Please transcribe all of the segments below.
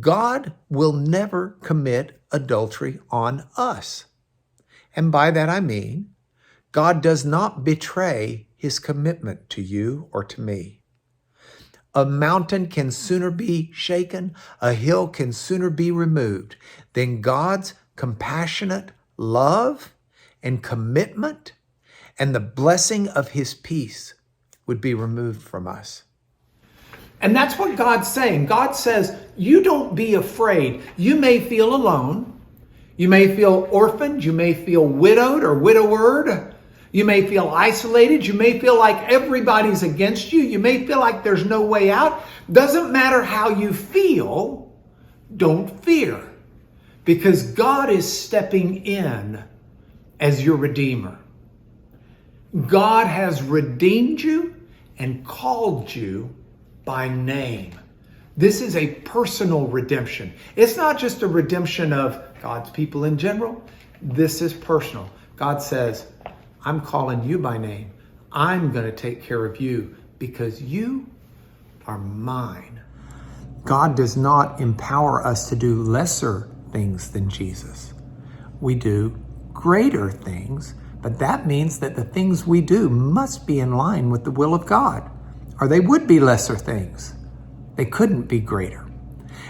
God will never commit adultery on us. And by that I mean, God does not betray his commitment to you or to me. A mountain can sooner be shaken, a hill can sooner be removed than God's compassionate love and commitment and the blessing of his peace would be removed from us. And that's what God's saying. God says, you don't be afraid. You may feel alone. You may feel orphaned. You may feel widowed or widowered. You may feel isolated. You may feel like everybody's against you. You may feel like there's no way out. Doesn't matter how you feel. Don't fear. Because God is stepping in as your Redeemer. God has redeemed you and called you by name. This is a personal redemption. It's not just a redemption of God's people in general. This is personal. God says, I'm calling you by name. I'm going to take care of you because you are mine. God does not empower us to do lesser things than Jesus. We do greater things, but that means that the things we do must be in line with the will of God, or they would be lesser things. They couldn't be greater.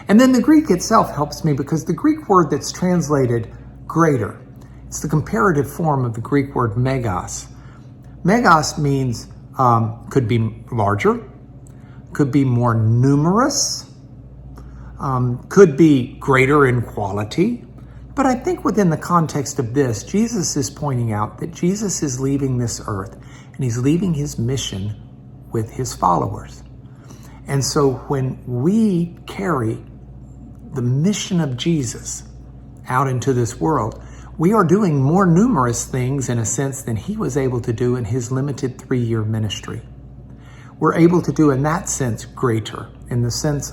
And then the Greek itself helps me because the Greek word that's translated greater, it's the comparative form of the Greek word megas. Megas means could be larger, could be more numerous, could be greater in quality. But I think within the context of this, Jesus is pointing out that Jesus is leaving this earth and he's leaving his mission with his followers. And so when we carry the mission of Jesus out into this world, we are doing more numerous things in a sense than he was able to do in his limited 3-year ministry. We're able to do in that sense greater, in the sense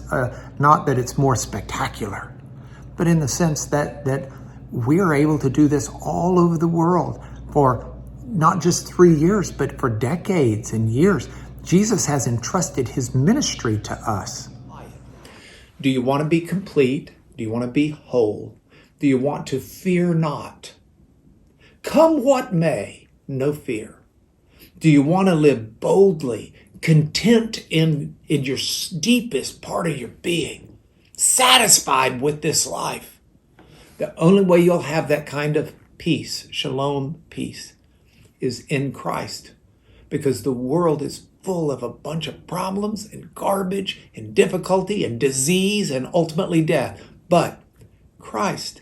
not that it's more spectacular, but in the sense that we are able to do this all over the world for not just 3 years, but for decades and years. Jesus has entrusted his ministry to us. Do you want to be complete? Do you want to be whole? Do you want to fear not? Come what may, no fear. Do you want to live boldly, content in your deepest part of your being, satisfied with this life? The only way you'll have that kind of peace, shalom peace, is in Christ. Because the world is full of a bunch of problems and garbage and difficulty and disease and ultimately death. But Christ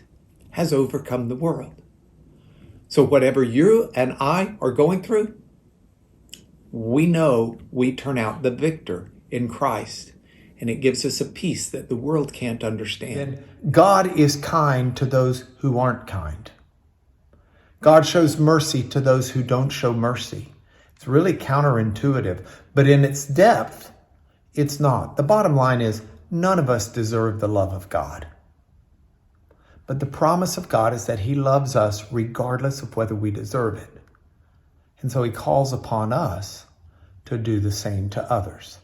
has overcome the world. So whatever you and I are going through, we know we turn out the victor in Christ. And it gives us a peace that the world can't understand. God is kind to those who aren't kind. God shows mercy to those who don't show mercy. It's really counterintuitive, but in its depth, it's not. The bottom line is none of us deserve the love of God. But the promise of God is that he loves us regardless of whether we deserve it. And so he calls upon us to do the same to others.